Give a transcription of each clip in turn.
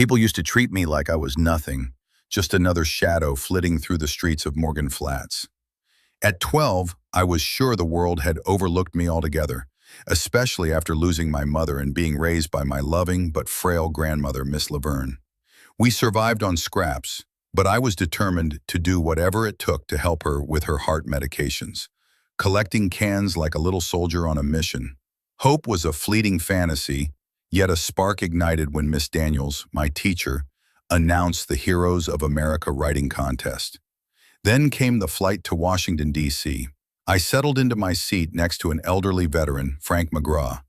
People used to treat me like I was nothing, just another shadow flitting through the streets of Morgan Flats. At 12, I was sure the world had overlooked me altogether, especially after losing my mother and being raised by my loving but frail grandmother, Miss Laverne. We survived on scraps, but I was determined to do whatever it took to help her with her heart medications, collecting cans like a little soldier on a mission. Hope was a fleeting fantasy, yet a spark ignited when Miss Daniels, my teacher, announced the Heroes of America writing contest. Then came the flight to Washington, D.C. I settled into my seat next to an elderly veteran, Frank McGraw.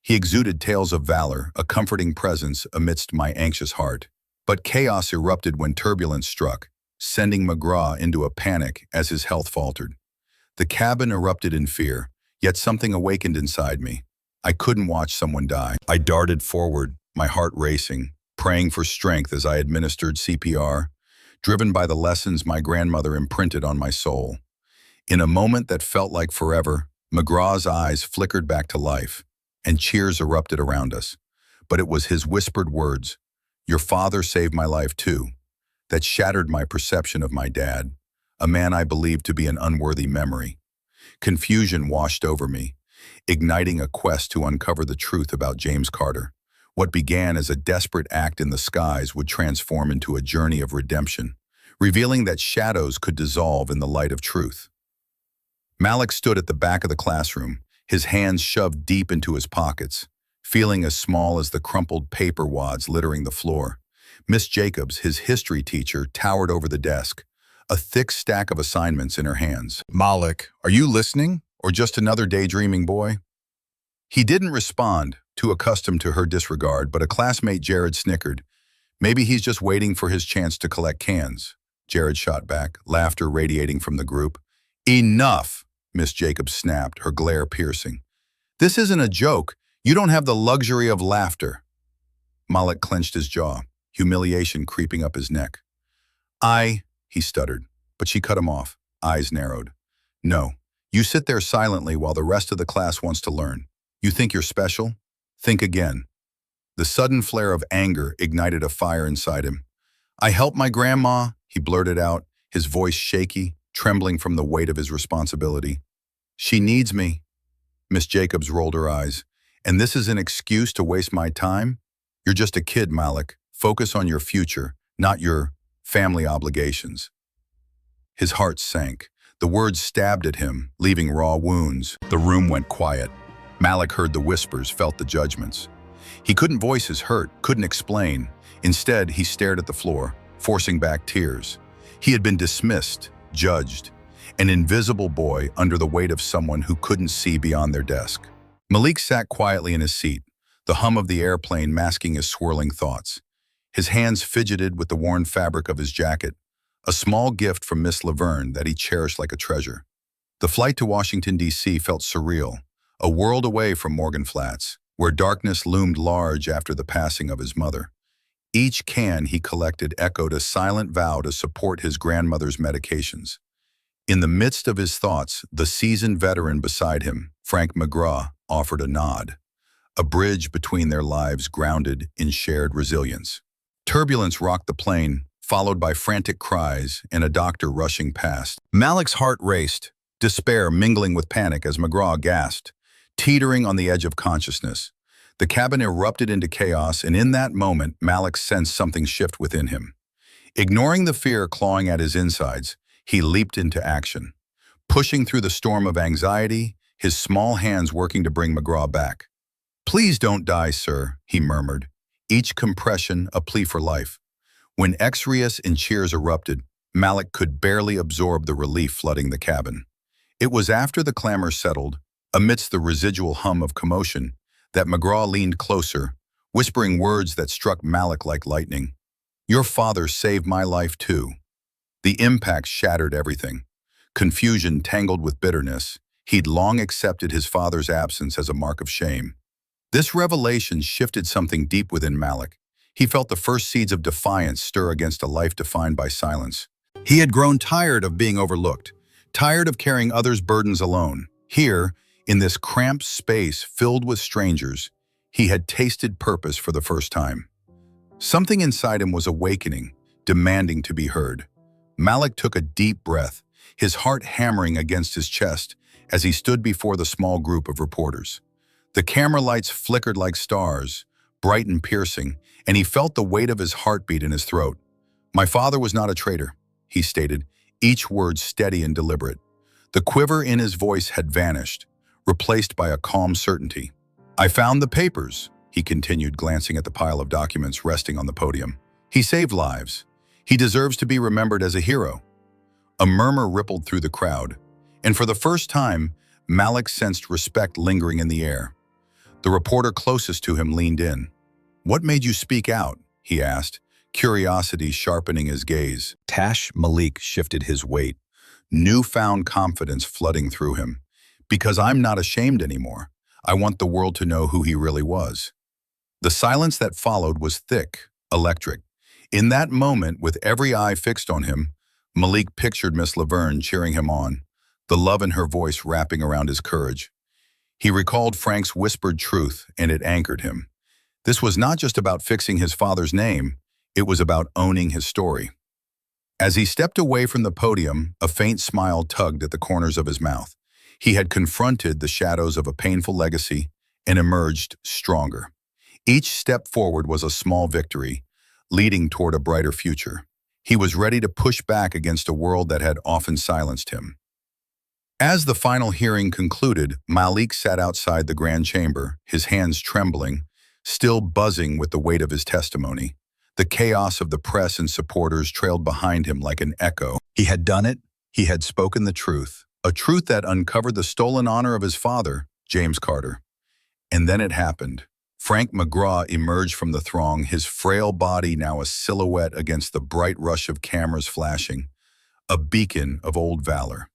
He exuded tales of valor, a comforting presence amidst my anxious heart. But chaos erupted when turbulence struck, sending McGraw into a panic as his health faltered. The cabin erupted in fear, yet something awakened inside me. I couldn't watch someone die. I darted forward, my heart racing, praying for strength as I administered CPR, driven by the lessons my grandmother imprinted on my soul. In a moment that felt like forever, McGraw's eyes flickered back to life, and cheers erupted around us. But it was his whispered words, "Your father saved my life too," that shattered my perception of my dad, a man I believed to be an unworthy memory. Confusion washed over me, igniting a quest to uncover the truth about James Carter. What began as a desperate act in the skies would transform into a journey of redemption, revealing that shadows could dissolve in the light of truth. Malik stood at the back of the classroom, his hands shoved deep into his pockets, feeling as small as the crumpled paper wads littering the floor. Miss Jacobs, his history teacher, towered over the desk, a thick stack of assignments in her hands. "Malik, are you listening? Or just another daydreaming boy?" He didn't respond, too accustomed to her disregard, but a classmate, Jared, snickered. "Maybe he's just waiting for his chance to collect cans," Jared shot back, laughter radiating from the group. "Enough!" Miss Jacobs snapped, her glare piercing. "This isn't a joke. You don't have the luxury of laughter." Malik clenched his jaw, humiliation creeping up his neck. He stuttered, but she cut him off, eyes narrowed. "No. You sit there silently while the rest of the class wants to learn. You think you're special? Think again." The sudden flare of anger ignited a fire inside him. "I helped my grandma," he blurted out, his voice shaky, trembling from the weight of his responsibility. "She needs me." Miss Jacobs rolled her eyes. "And this is an excuse to waste my time? You're just a kid, Malik. Focus on your future, not your family obligations." His heart sank. The words stabbed at him, leaving raw wounds. The room went quiet. Malik heard the whispers, felt the judgments. He couldn't voice his hurt, couldn't explain. Instead, he stared at the floor, forcing back tears. He had been dismissed, judged, an invisible boy under the weight of someone who couldn't see beyond their desk. Malik sat quietly in his seat, the hum of the airplane masking his swirling thoughts. His hands fidgeted with the worn fabric of his jacket, a small gift from Miss Laverne that he cherished like a treasure. The flight to Washington, D.C. felt surreal, a world away from Morgan Flats, where darkness loomed large after the passing of his mother. Each can he collected echoed a silent vow to support his grandmother's medications. In the midst of his thoughts, the seasoned veteran beside him, Frank McGraw, offered a nod, a bridge between their lives grounded in shared resilience. Turbulence rocked the plane, followed by frantic cries and a doctor rushing past. Malik's heart raced, despair mingling with panic as McGraw gasped, teetering on the edge of consciousness. The cabin erupted into chaos, and in that moment, Malik sensed something shift within him. Ignoring the fear clawing at his insides, he leaped into action. Pushing through the storm of anxiety, his small hands working to bring McGraw back. "Please don't die, sir," he murmured, each compression a plea for life. When exrius and cheers erupted, Malik could barely absorb the relief flooding the cabin. It was after the clamor settled, amidst the residual hum of commotion, that McGraw leaned closer, whispering words that struck Malik like lightning. "Your father saved my life too." The impact shattered everything. Confusion tangled with bitterness. He'd long accepted his father's absence as a mark of shame. This revelation shifted something deep within Malik. He felt the first seeds of defiance stir against a life defined by silence. He had grown tired of being overlooked, tired of carrying others' burdens alone. Here, in this cramped space filled with strangers, he had tasted purpose for the first time. Something inside him was awakening, demanding to be heard. Malik took a deep breath, his heart hammering against his chest as he stood before the small group of reporters. The camera lights flickered like stars, bright and piercing, and he felt the weight of his heartbeat in his throat. "My father was not a traitor," he stated, each word steady and deliberate. The quiver in his voice had vanished, replaced by a calm certainty. "I found the papers," he continued, glancing at the pile of documents resting on the podium. "He saved lives. He deserves to be remembered as a hero." A murmur rippled through the crowd, and for the first time, Malik sensed respect lingering in the air. The reporter closest to him leaned in. "What made you speak out?" he asked, curiosity sharpening his gaze. Tash Malik shifted his weight, newfound confidence flooding through him. "Because I'm not ashamed anymore. I want the world to know who he really was." The silence that followed was thick, electric. In that moment, with every eye fixed on him, Malik pictured Miss Laverne cheering him on, the love in her voice wrapping around his courage. He recalled Frank's whispered truth, and it anchored him. This was not just about fixing his father's name, it was about owning his story. As he stepped away from the podium, a faint smile tugged at the corners of his mouth. He had confronted the shadows of a painful legacy and emerged stronger. Each step forward was a small victory, leading toward a brighter future. He was ready to push back against a world that had often silenced him. As the final hearing concluded, Malik sat outside the grand chamber, his hands trembling, still buzzing with the weight of his testimony. The chaos of the press and supporters trailed behind him like an echo. He had done it. He had spoken the truth, a truth that uncovered the stolen honor of his father, James Carter. And then it happened. Frank McGraw emerged from the throng, his frail body now a silhouette against the bright rush of cameras flashing, a beacon of old valor.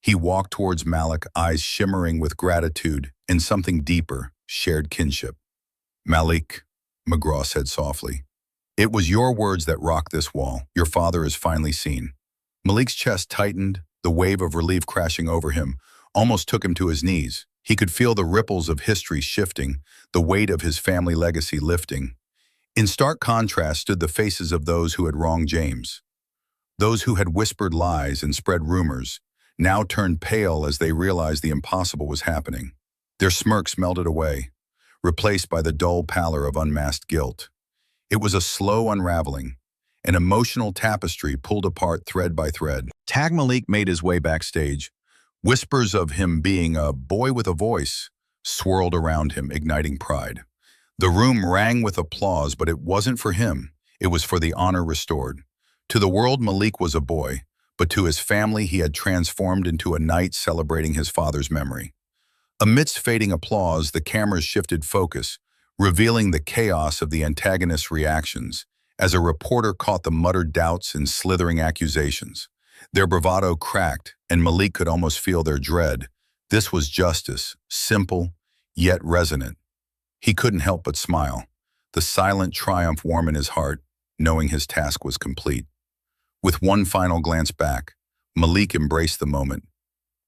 He walked towards Malik, eyes shimmering with gratitude and something deeper, shared kinship. "Malik," McGraw said softly, "it was your words that rocked this wall. Your father is finally seen." Malik's chest tightened, the wave of relief crashing over him almost took him to his knees. He could feel the ripples of history shifting, the weight of his family legacy lifting. In stark contrast stood the faces of those who had wronged James. Those who had whispered lies and spread rumors now turned pale as they realized the impossible was happening. Their smirks melted away, replaced by the dull pallor of unmasked guilt. It was a slow unraveling, an emotional tapestry pulled apart thread by thread. Tag Malik made his way backstage. Whispers of him being a boy with a voice swirled around him, igniting pride. The room rang with applause, but it wasn't for him. It was for the honor restored. To the world, Malik was a boy, but to his family he had transformed into a knight celebrating his father's memory. Amidst fading applause, the cameras shifted focus, revealing the chaos of the antagonist's reactions, as a reporter caught the muttered doubts and slithering accusations. Their bravado cracked, and Malik could almost feel their dread. This was justice, simple, yet resonant. He couldn't help but smile, the silent triumph warm in his heart, knowing his task was complete. With one final glance back, Malik embraced the moment.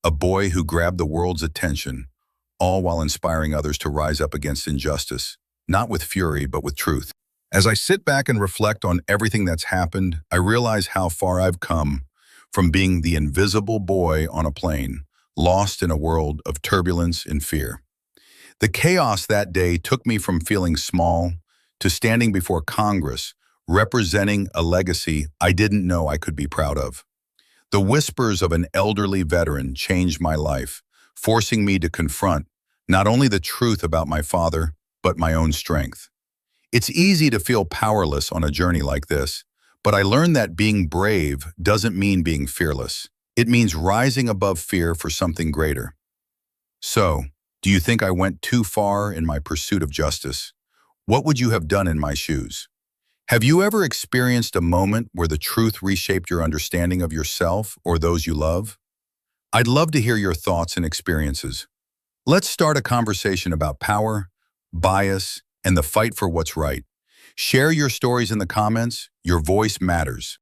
A boy who grabbed the world's attention, all while inspiring others to rise up against injustice, not with fury, but with truth. As I sit back and reflect on everything that's happened, I realize how far I've come from being the invisible boy on a plane, lost in a world of turbulence and fear. The chaos that day took me from feeling small to standing before Congress, representing a legacy I didn't know I could be proud of. The whispers of an elderly veteran changed my life, forcing me to confront not only the truth about my father, but my own strength. It's easy to feel powerless on a journey like this, but I learned that being brave doesn't mean being fearless. It means rising above fear for something greater. So, do you think I went too far in my pursuit of justice? What would you have done in my shoes? Have you ever experienced a moment where the truth reshaped your understanding of yourself or those you love? I'd love to hear your thoughts and experiences. Let's start a conversation about power, bias, and the fight for what's right. Share your stories in the comments. Your voice matters.